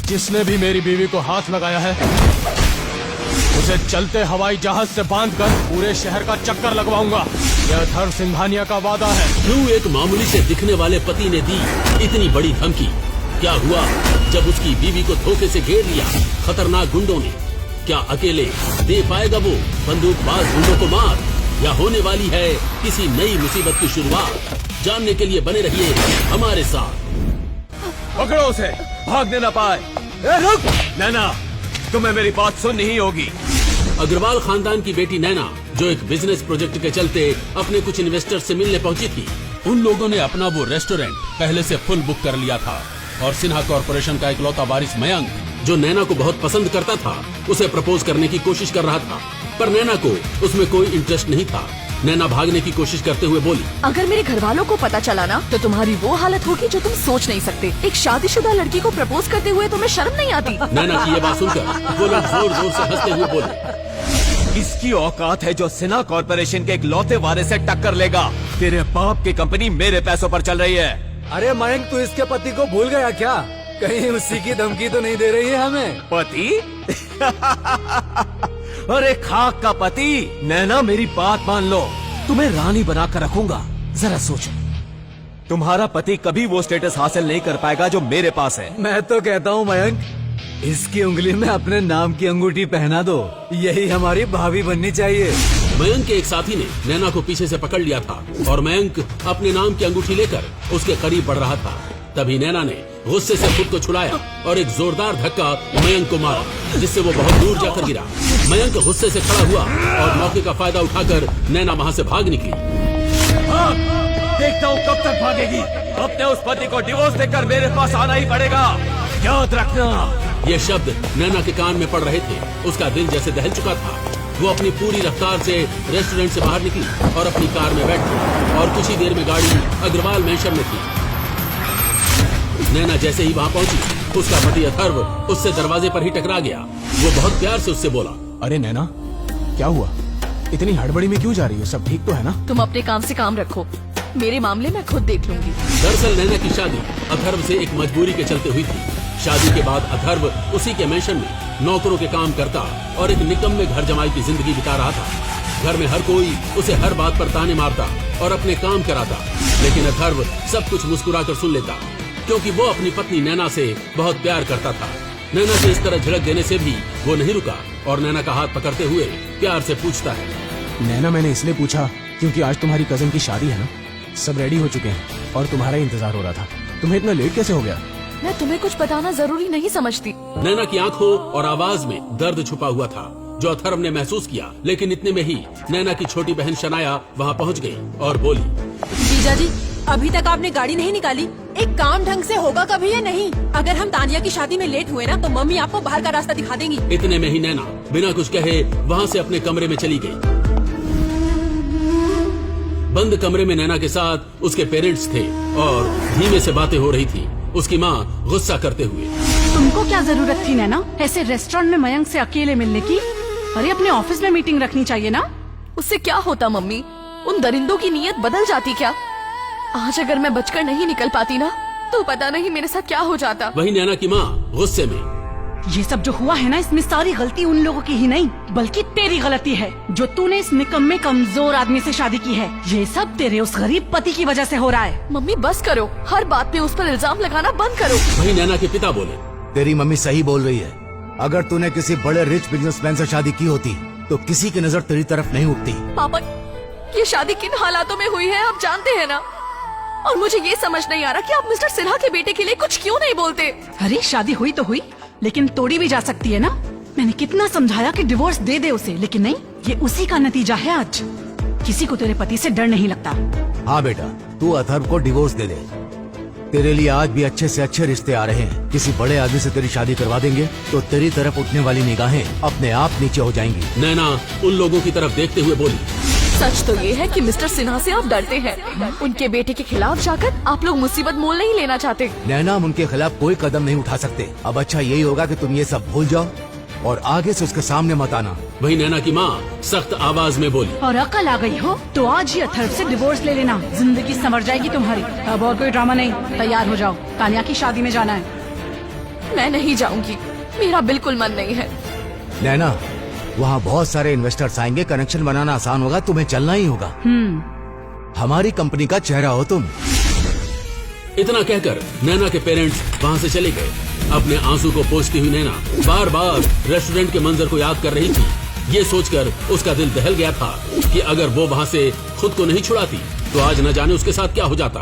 जिसने भी मेरी बीवी को हाथ लगाया है उसे चलते हवाई जहाज से बांधकर पूरे शहर का चक्कर लगवाऊंगा। यह अथर्व सिंघानिया का वादा है। क्यों एक मामूली से दिखने वाले पति ने दी इतनी बड़ी धमकी? क्या हुआ जब उसकी बीवी को धोखे से घेर लिया खतरनाक गुंडों ने? क्या अकेले दे पाएगा वो बंदूकबाज गुंडों को मार, या होने वाली है किसी नई मुसीबत की शुरुआत? जानने के लिए बने रहिए हमारे साथ। पकड़ो उसे, भागने न पाए। रुक नैना, तुम्हें मेरी बात सुननी ही होगी। अग्रवाल खानदान की बेटी नैना, जो एक बिजनेस प्रोजेक्ट के चलते अपने कुछ इन्वेस्टर से मिलने पहुंची थी, उन लोगों ने अपना वो रेस्टोरेंट पहले से फुल बुक कर लिया था और सिन्हा कॉरपोरेशन का इकलौता वारिस मयंक, जो नैना को बहुत पसंद करता था, उसे प्रपोज करने की कोशिश कर रहा था, पर नैना को उसमें कोई इंटरेस्ट नहीं था। नैना भागने की कोशिश करते हुए बोली, अगर मेरे घर वालों को पता चला ना तो तुम्हारी वो हालत होगी जो तुम सोच नहीं सकते। एक शादीशुदा लड़की को प्रपोज करते हुए तुम्हें शर्म नहीं आती? नैना की ये बात सुनकर वो लोग जोर जोर से हंसते हुए बोले, किसकी औकात है जो सिन्हा कॉर्पोरेशन के इकलौते वारिस से टक्कर लेगा? तेरे बाप की कंपनी मेरे पैसों पर चल रही है। अरे मयंक, तू इसके पति को भूल गया क्या? कहीं उसी की धमकी तो नहीं दे रही है हमें? पति? अरे खाक का पति। नैना मेरी बात मान लो, तुम्हें रानी बनाकर रखूंगा। जरा सोचो, तुम्हारा पति कभी वो स्टेटस हासिल नहीं कर पाएगा जो मेरे पास है। मैं तो कहता हूँ मयंक, इसकी उंगली में अपने नाम की अंगूठी पहना दो, यही हमारी भाभी बननी चाहिए। मयंक के एक साथी ने नैना को पीछे से पकड़ लिया था और मयंक अपने नाम की अंगूठी लेकर उसके करीब बढ़ रहा था। तभी नैना ने गुस्से से खुद को छुड़ाया और एक जोरदार धक्का मयंक को मारा, जिससे वो बहुत दूर जाकर गिरा। मयंक गुस्से से खड़ा हुआ और मौके का फायदा उठाकर नैना वहाँ से भाग निकली। देखता हूँ कब तक भागेगी। अपने उस पति को डिवोर्स देकर मेरे पास आना ही पड़ेगा, याद रखना। ये शब्द नैना के कान में पड़ रहे थे। उसका दिल जैसे दहल चुका था। वो अपनी पूरी रफ्तार से रेस्टोरेंट से बाहर निकली और अपनी कार में बैठी और कुछ ही देर में गाड़ी अग्रवाल मैंशन में थी। नैना जैसे ही वहाँ पहुंची, उसका पति अथर्व उससे दरवाजे पर ही टकरा गया। वो बहुत प्यार से उससे बोला, अरे नैना, क्या हुआ? इतनी हड़बड़ी में क्यों जा रही हो? सब ठीक तो है ना? तुम अपने काम से काम रखो, मेरे मामले में खुद देख लूंगी। दरअसल नैना की शादी अथर्व से एक मजबूरी के चलते हुई थी। शादी के बाद अथर्व उसी के मैंशन में नौकरों के काम करता और एक निकम्मे घर जमाई की जिंदगी बिता रहा था। घर में हर कोई उसे हर बात पर ताने मारता और अपने काम कराता, लेकिन अथर्व सब कुछ मुस्कुरा कर सुन लेता, क्योंकि वो अपनी पत्नी नैना से बहुत प्यार करता था। नैना से इस तरह झिड़क देने से भी वो नहीं रुका और नैना का हाथ पकड़ते हुए प्यार से पूछता है, नैना, मैंने इसलिए पूछा क्योंकि आज तुम्हारी कजन की शादी है ना? सब रेडी हो चुके हैं और तुम्हारा इंतजार हो रहा था। तुम्हें इतना लेट कैसे हो गया? मैं तुम्हें कुछ बताना जरूरी नहीं समझती। नैना की आंखों और आवाज में दर्द छुपा हुआ था, जो अथर्व ने महसूस किया। लेकिन इतने में ही नैना की छोटी बहन शनाया वहाँ पहुँच गई और बोली, जीजा जी, अभी तक आपने गाड़ी नहीं निकाली। एक काम ढंग से होगा कभी या नहीं? अगर हम तानिया की शादी में लेट हुए ना तो मम्मी आपको बाहर का रास्ता दिखा देंगी। इतने में ही नैना बिना कुछ कहे वहाँ से अपने कमरे में चली गई। बंद कमरे में नैना के साथ उसके पेरेंट्स थे और धीमे से बातें हो रही थी, उसकी माँ गुस्सा करते हुए। तुमको क्या जरूरत थी नैना ऐसे रेस्टोरेंट में मयंक से अकेले मिलने की? अरे अपने ऑफिस में मीटिंग रखनी चाहिए ना। उससे क्या होता मम्मी? उन दरिंदों की नीयत बदल जाती क्या? आज अगर मैं बचकर नहीं निकल पाती ना तो पता नहीं मेरे साथ क्या हो जाता। वही नैना की माँ गुस्से में, ये सब जो हुआ है ना, इसमें सारी गलती उन लोगों की ही नहीं बल्कि तेरी गलती है, जो तूने इस निकम्मे कमजोर आदमी से शादी की है। ये सब तेरे उस गरीब पति की वजह से हो रहा है। मम्मी बस करो, हर बात पे उस पर इल्जाम लगाना बंद करो। वही नैना के पिता बोले, तेरी मम्मी सही बोल रही है। अगर तूने किसी बड़े रिच बिजनेसमैन से शादी की होती तो किसी की नजर तेरी तरफ नहीं उठती। पापा, ये शादी किन हालातों में हुई है आप जानते हैं ना? और मुझे ये समझ नहीं आ रहा कि आप मिस्टर सिन्हा के बेटे के लिए कुछ क्यों नहीं बोलते? अरे शादी हुई तो हुई, लेकिन तोड़ी भी जा सकती है ना। मैंने कितना समझाया कि डिवोर्स दे दे उसे, लेकिन नहीं, ये उसी का नतीजा है आज। किसी को तेरे पति से डर नहीं लगता। हाँ बेटा, तू अथर्व को डिवोर्स दे दे। तेरे लिए आज भी अच्छे से अच्छे रिश्ते आ रहे हैं। किसी बड़े आदमी से तेरी शादी करवा देंगे तो तेरी तरफ उठने वाली निगाहें अपने आप नीचे हो जाएंगी। नैना उन लोगों की तरफ देखते हुए बोली, सच तो ये है कि मिस्टर सिन्हा से आप डरते हैं। उनके बेटे के खिलाफ जाकर आप लोग मुसीबत मोल नहीं लेना चाहते। नैना, हम उनके खिलाफ कोई कदम नहीं उठा सकते। अब अच्छा यही होगा कि तुम ये सब भूल जाओ और आगे से उसके सामने मत आना। वही नैना की माँ सख्त आवाज में बोली, और अकल आ गई हो तो आज ही अथर्व से डिवोर्स ले लेना, जिंदगी संवर जाएगी तुम्हारी। अब और कोई ड्रामा नहीं, तैयार हो जाओ, तानिया की शादी में जाना है। मैं नहीं जाऊंगी, मेरा बिल्कुल मन नहीं है। नैना, वहाँ बहुत सारे इन्वेस्टर्स आएंगे, कनेक्शन बनाना आसान होगा, तुम्हें चलना ही होगा। हमारी कंपनी का चेहरा हो तुम। इतना कहकर नैना के पेरेंट्स वहाँ से चले गए। अपने आंसू को पोंछती हुई नैना बार बार रेस्टोरेंट के मंजर को याद कर रही थी। ये सोचकर उसका दिल दहल गया था कि अगर वो वहाँ से खुद को नहीं छुड़ाती तो आज न जाने उसके साथ क्या हो जाता।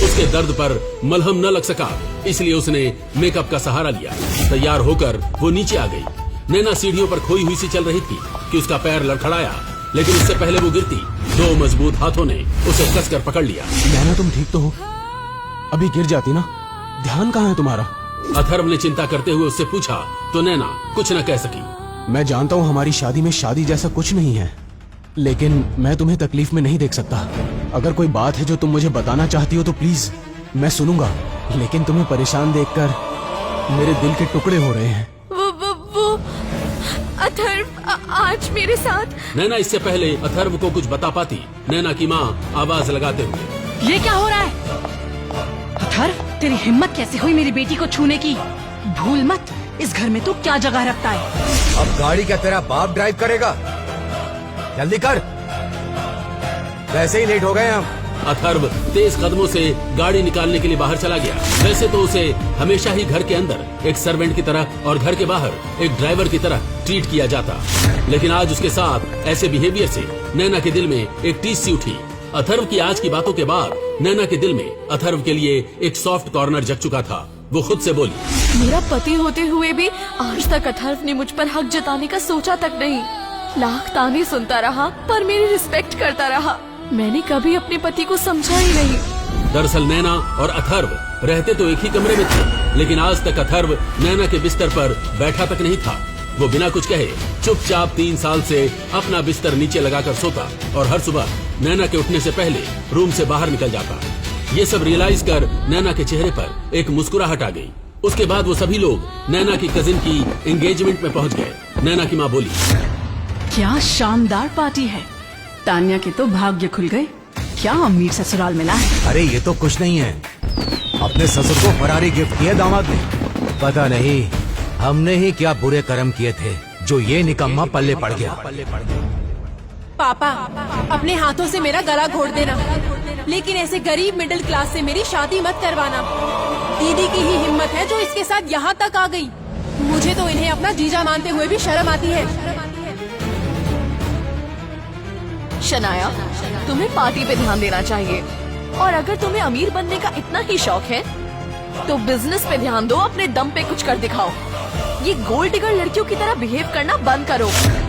उसके दर्द पर मलहम न लग सका, इसलिए उसने मेकअप का सहारा लिया। तैयार होकर वो नीचे आ गई। नैना सीढ़ियों पर खोई हुई सी चल रही थी कि उसका पैर लड़खड़ाया, लेकिन उससे पहले वो गिरती, दो मजबूत हाथों ने उसे कसकर पकड़ लिया। नैना, तुम ठीक तो हो? अभी गिर जाती ना। ध्यान कहाँ है तुम्हारा? अथर्व ने चिंता करते हुए उससे पूछा तो नैना कुछ न कह सकी। मैं जानता हूँ हमारी शादी में शादी जैसा कुछ नहीं है, लेकिन मैं तुम्हें तकलीफ में नहीं देख सकता। अगर कोई बात है जो तुम मुझे बताना चाहती हो तो प्लीज, मैं सुनूंगा, लेकिन तुम्हें परेशान देखकर मेरे दिल के टुकड़े हो रहे हैं। वो अथर्व आज मेरे साथ। नैना इससे पहले अथर्व को कुछ बता पाती, नैना की माँ आवाज लगाते हुए, ये क्या हो रहा है? अथर्व, तेरी हिम्मत कैसे हुई मेरी बेटी को छूने की? भूल मत, इस घर में तू क्या जगह रखता है। अब गाड़ी क्या तेरा बाप ड्राइव करेगा? जल्दी कर, वैसे ही लेट हो गए हम। अथर्व तेज कदमों से गाड़ी निकालने के लिए बाहर चला गया। वैसे तो उसे हमेशा ही घर के अंदर एक सर्वेंट की तरह और घर के बाहर एक ड्राइवर की तरह ट्रीट किया जाता, लेकिन आज उसके साथ ऐसे बिहेवियर से नैना के दिल में एक टीस सी उठी। अथर्व की आज की बातों के बाद नैना के दिल में अथर्व के लिए एक सॉफ्ट कॉर्नर जग चुका था। वो खुद से बोली, मेरा पति होते हुए भी आज तक अथर्व ने मुझ पर हक जताने का सोचा तक नहीं। लाख ताने सुनता रहा पर मेरी रिस्पेक्ट करता रहा। मैंने कभी अपने पति को समझा ही नहीं। दरअसल नैना और अथर्व रहते तो एक ही कमरे में थे, लेकिन आज तक अथर्व नैना के बिस्तर पर बैठा तक नहीं था। वो बिना कुछ कहे चुपचाप 3 साल से अपना बिस्तर नीचे लगाकर सोता और हर सुबह नैना के उठने से पहले रूम से बाहर निकल जाता। ये सब रियलाइज कर नैना के चेहरे पर एक मुस्कुराहट आ गई। उसके बाद वो सभी लोग नैना की कजिन की एंगेजमेंट में पहुंच गए। नैना की माँ बोली, क्या शानदार पार्टी है। तान्या के तो भाग्य खुल गए। क्या अमीर ससुराल मिला है। अरे ये तो कुछ नहीं है, अपने ससुर को फरारी गिफ्ट किया दामाद ने। पता नहीं हमने ही क्या बुरे कर्म किए थे जो ये निकम्मा पल्ले पड़ गया। पापा, अपने हाथों से मेरा गला घोट देना, लेकिन ऐसे गरीब मिडिल क्लास से मेरी शादी मत करवाना। दीदी की ही हिम्मत है जो इसके साथ यहाँ तक आ गई। मुझे तो इन्हें अपना जीजा मानते हुए भी शर्म आती है। शनाया, तुम्हें पार्टी पे ध्यान देना चाहिए, और अगर तुम्हें अमीर बनने का इतना ही शौक है तो बिजनेस पे ध्यान दो। अपने दम पे कुछ कर दिखाओ। ये गोल्ड डिगर लड़कियों की तरह बिहेव करना बंद करो।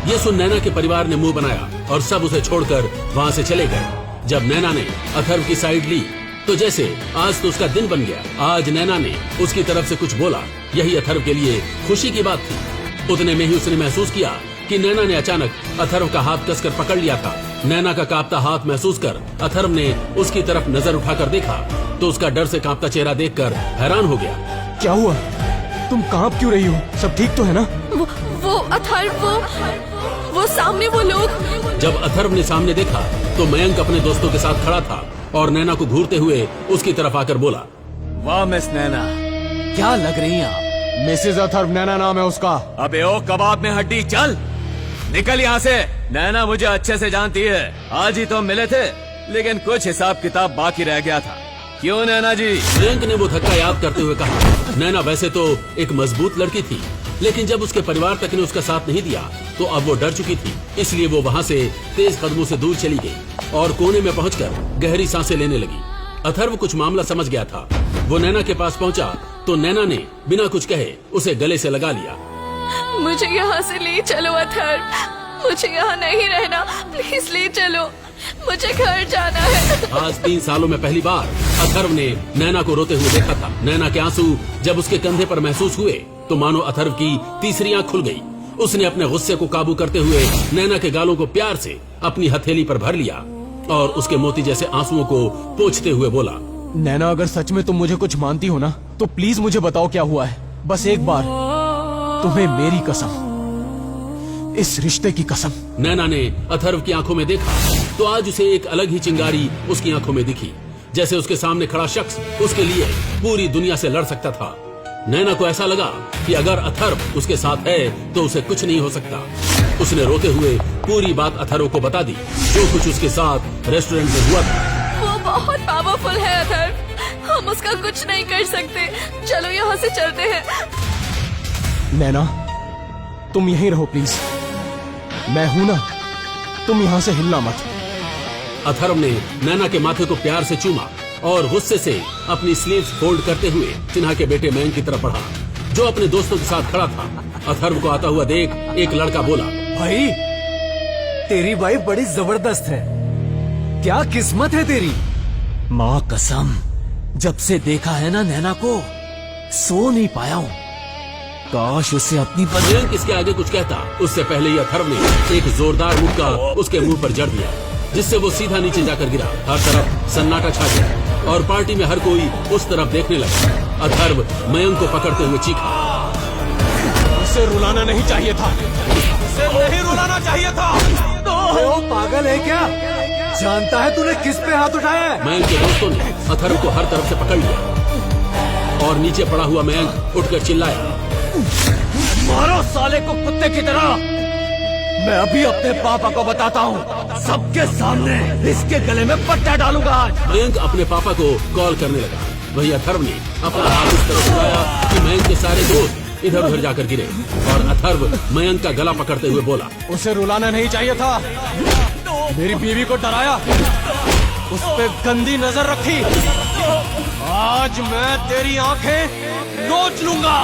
ये सुन नैना के परिवार ने मुंह बनाया और सब उसे छोड़कर वहाँ से चले गए। जब नैना ने अथर्व की साइड ली तो जैसे आज तो उसका दिन बन गया। आज नैना ने उसकी तरफ से कुछ बोला, यही अथर्व के लिए खुशी की बात थी। उतने में ही उसने महसूस किया कि नैना ने अचानक अथर्व का हाथ कसकर पकड़ लिया था। नैना का कांपता हाथ महसूस कर अथर्व ने उसकी तरफ नजर उठाकर देखा तो उसका डर से कांपता चेहरा देखकर हैरान हो गया। क्या हुआ? तुम कांप क्यों रही हो? सब ठीक तो है ना? वो अथर्व, वो सामने वो लोग। जब अथर्व ने सामने देखा तो मयंक अपने दोस्तों के साथ खड़ा था और नैना को घूरते हुए उसकी तरफ आकर बोला, वाह मिस नैना, क्या लग रही हैं आप। मिसेज अथर्व नैना नाम है उसका। अबे ओ कबाब में हड्डी, चल निकल यहाँ से। नैना मुझे अच्छे से जानती है। आज ही तो मिले थे, लेकिन कुछ हिसाब किताब बाकी रह गया था। क्यों नैना जी? मयंक ने वो धक्का याद करते हुए कहा। नैना वैसे तो एक मजबूत लड़की थी, लेकिन जब उसके परिवार तक ने उसका साथ नहीं दिया तो अब वो डर चुकी थी। इसलिए वो वहाँ से तेज कदमों से दूर चली गई और कोने में पहुंचकर गहरी सांसें लेने लगी। अथर्व कुछ मामला समझ गया था। वो नैना के पास पहुंचा तो नैना ने बिना कुछ कहे उसे गले से लगा लिया। मुझे यहाँ से ले चलो अथर्व, मुझे यहाँ नहीं रहना, प्लीज ले चलो, मुझे घर जाना है। आज 3 सालों में पहली बार अथर्व ने नैना को रोते हुए देखा था। नैना के आंसू जब उसके कंधे पर महसूस हुए तो मानो अथर्व की तीसरी आंख खुल गई। उसने अपने गुस्से को काबू करते हुए नैना के गालों को प्यार से अपनी हथेली पर भर लिया और उसके मोती जैसे आंसुओं को पोंछते हुए बोला, नैना, अगर सच में तुम मुझे कुछ मानती हो ना तो प्लीज मुझे बताओ क्या हुआ है। बस एक बार, तुम्हें मेरी कसम, इस रिश्ते की कसम। नैना ने अथर्व की आंखों में देखा तो आज उसे एक अलग ही चिंगारी उसकी आंखों में दिखी, जैसे उसके सामने खड़ा शख्स उसके लिए पूरी दुनिया से लड़ सकता था। नैना को ऐसा लगा कि अगर अथर्व उसके साथ है तो उसे कुछ नहीं हो सकता। उसने रोते हुए पूरी बात अथर्व को बता दी, जो कुछ उसके साथ रेस्टोरेंट में हुआ था। वो बहुत पावरफुल है अथर्व, हम उसका कुछ नहीं कर सकते। चलो यहाँ से चलते हैं। नैना, तुम यहीं रहो प्लीज। मैं हूं ना, तुम यहाँ से हिलना मत। अथर्व ने नैना के माथे को प्यार से चूमा और गुस्से से अपनी स्लीव्स फोल्ड करते हुए सिन्हा के बेटे मयंक की तरफ बढ़ा, जो अपने दोस्तों के साथ खड़ा था। अथर्व को आता हुआ देख एक लड़का बोला, भाई तेरी वाइफ बड़ी जबरदस्त है, क्या किस्मत है तेरी। माँ कसम, जब से देखा है ना नैना को, सो नहीं पाया हूँ। काश उसे अपनी मयंक इसके आगे कुछ कहता, उससे पहले ही अथर्व ने एक जोरदार मुक्का उसके मुंह पर जड़ दिया, जिससे वो सीधा नीचे जाकर गिरा। हर तरफ सन्नाटा छा गया और पार्टी में हर कोई उस तरफ देखने लगा। अथर्व मयंक को पकड़ते हुए चीखा, उसे रुलाना नहीं चाहिए था, उसे नहीं रुलाना चाहिए था। ओ पागल है क्या? जानता है तूने किस पे हाथ उठाया है? मयंक के दोस्तों ने अथर्व को हर तरफ से पकड़ लिया और नीचे पड़ा हुआ मयंक उठकर चिल्लाया, मारो साले को कुत्ते की तरह। मैं अभी अपने पापा को बताता हूँ, सबके सामने इसके गले में पट्टा डालूंगा आज। मयंक अपने पापा को कॉल करने लगा। वही अथर्व ने अपना हाथ इस तरफ उठाया कि मयंक के सारे दोस्त इधर उधर जाकर गिरे और अथर्व मयंक का गला पकड़ते हुए बोला, उसे रुलाना नहीं चाहिए था। मेरी बीवी को डराया, उस पे गंदी नजर रखी। आज मैं तेरी आंखें नोच लूंगा।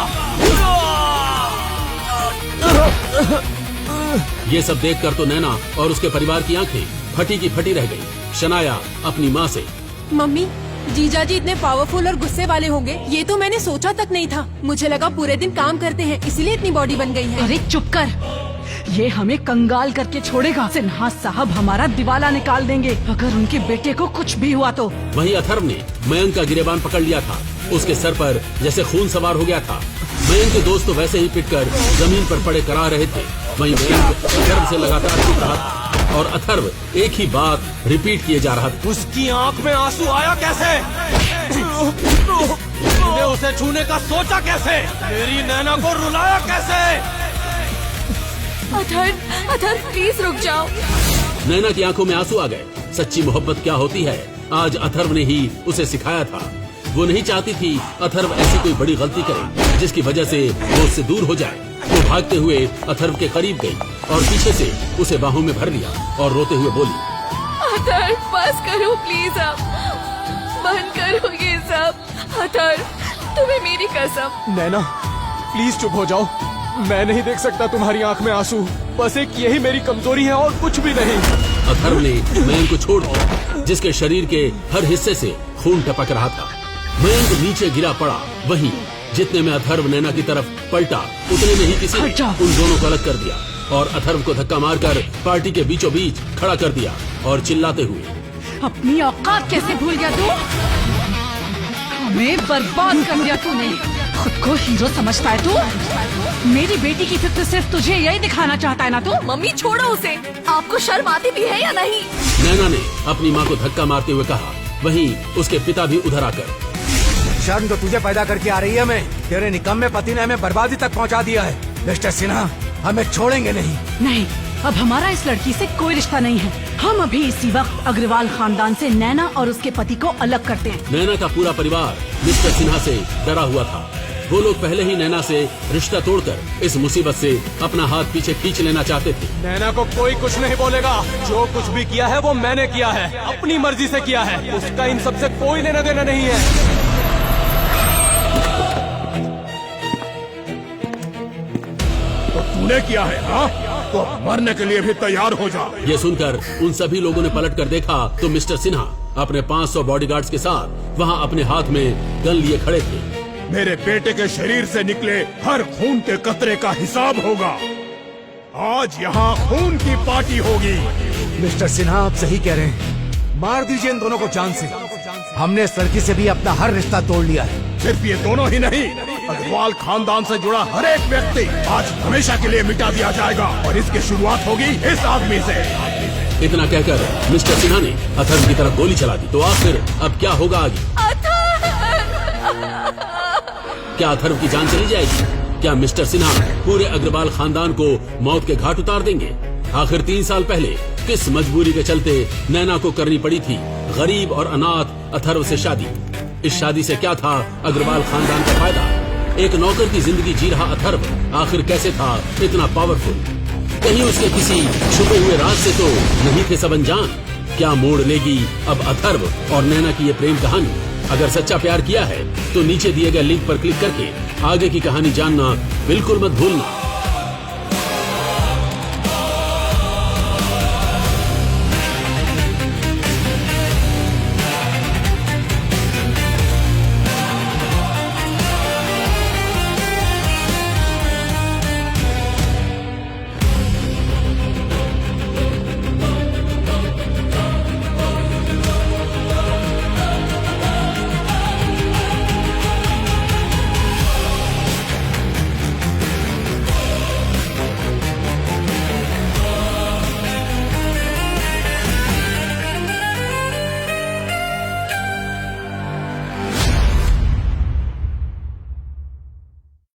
ये सब देखकर तो नैना और उसके परिवार की आंखें फटी की फटी रह गई। शनाया अपनी माँ से, मम्मी, जीजा जी इतने पावरफुल और गुस्से वाले होंगे, ये तो मैंने सोचा तक नहीं था। मुझे लगा पूरे दिन काम करते हैं, इसीलिए इतनी बॉडी बन गई है। अरे चुप कर, ये हमें कंगाल करके छोड़ेगा। सिन्हा साहब हमारा दिवाला निकाल देंगे अगर उनके बेटे को कुछ भी हुआ तो। वहीं अथर्व ने मयंक का गिरेबान पकड़ लिया था। उसके सर पर जैसे खून सवार हो गया था। मयंक के दोस्त तो वैसे ही पिटकर जमीन पर पड़े करा रहे थे। वहीं मयंक अथर्व से लगातार पीट रहा था और अथर्व एक ही बात रिपीट किए जा रहा था। उसकी आंख में आंसू आया कैसे? तूने उसे छूने का सोचा कैसे? मेरी नैना को रुलाया कैसे? अथर्व प्लीज रुक जाओ। नैना की आंखों में आंसू आ गए। सच्ची मोहब्बत क्या होती है आज अथर्व ने ही उसे सिखाया था। वो नहीं चाहती थी अथर्व ऐसी कोई बड़ी गलती करे जिसकी वजह से वो उससे दूर हो जाए। वो भागते हुए अथर्व के करीब गई और पीछे से उसे बाहों में भर लिया और रोते हुए बोली, अथर्व बस करो प्लीज, अब बंद करो ये सब। अथर्व, तुम्हें मेरी कसम। नैना प्लीज चुप हो जाओ, मैं नहीं देख सकता तुम्हारी आंख में आंसू। बस एक यही मेरी कमजोरी है और कुछ भी नहीं। अथर्व ने मयंक को छोड़ दिया, जिसके शरीर के हर हिस्से से खून टपक रहा था। मयंक नीचे गिरा पड़ा। वहीं जितने में अथर्व नैना की तरफ पलटा, उतने में ही किसी ने उन दोनों को अलग कर दिया और अथर्व को धक्का मारकर पार्टी के बीचों बीच खड़ा कर दिया और चिल्लाते हुए, अपनी औकात कैसे भूल गया तू? हमें बर्बाद कर दिया तूने। खुद को हीरो समझता है तू? मेरी बेटी की फिक्र सिर्फ तुझे यही दिखाना चाहता है ना तू? मम्मी छोड़ो उसे, आपको शर्म आती भी है या नहीं? नैना ने अपनी माँ को धक्का मारते हुए कहा। वहीं उसके पिता भी उधर आकर, शर्म तो तुझे पैदा करके आ रही है। हमें तेरे निकम्मे पति ने हमें बर्बादी तक पहुंचा दिया है। मिस्टर सिन्हा, हमें छोड़ेंगे नहीं। नहीं, अब हमारा इस लड़की से कोई रिश्ता नहीं है। हम अभी इसी वक्त अग्रवाल खानदान से नैना और उसके पति को अलग करते हैं। नैना का पूरा परिवार मिस्टर सिन्हा से डरा हुआ था। वो लोग पहले ही नैना से रिश्ता तोड़कर इस मुसीबत से अपना हाथ पीछे खींच लेना चाहते थे। नैना को कोई कुछ नहीं बोलेगा। जो कुछ भी किया है वो मैंने किया है, अपनी मर्जी से किया है। उसका इन सबसे कोई लेना देना नहीं है। तो तूने किया है हाँ? तो अब मरने के लिए भी तैयार हो जा। ये सुनकर उन सभी लोगों ने पलट कर देखा तो मिस्टर सिन्हा अपने 500 बॉडीगार्ड्स के साथ वहाँ अपने हाथ में गन लिए खड़े थे। मेरे बेटे के शरीर से निकले हर खून के कतरे का हिसाब होगा। आज यहाँ खून की पार्टी होगी। मिस्टर सिन्हा, आप सही कह रहे हैं। मार दीजिए इन दोनों को जान से। हमने इस लड़की से भी अपना हर रिश्ता तोड़ लिया है। सिर्फ ये दोनों ही नहीं, अग्रवाल खानदान से जुड़ा हर एक व्यक्ति आज हमेशा के लिए मिटा दिया जाएगा और इसकी शुरुआत होगी इस आदमी से। इतना कहकर मिस्टर सिन्हा ने अथर्व की तरफ गोली चला दी। तो आखिर अब क्या होगा आगे? क्या अथर्व की जान चली जाएगी? क्या मिस्टर सिन्हा पूरे अग्रवाल खानदान को मौत के घाट उतार देंगे? आखिर 3 साल पहले किस मजबूरी के चलते नैना को करनी पड़ी थी गरीब और अनाथ अथर्व से शादी? इस शादी से क्या था अग्रवाल खानदान का फायदा? एक नौकर की जिंदगी जी रहा अथर्व आखिर कैसे था इतना पावरफुल? कहीं उसके किसी छुपे हुए राज से तो नहीं थे सब अनजान? क्या मोड़ लेगी अब अथर्व और नैना की ये प्रेम कहानी? अगर सच्चा प्यार किया है तो नीचे दिए गए लिंक पर क्लिक करके आगे की कहानी जानना बिल्कुल मत भूलना।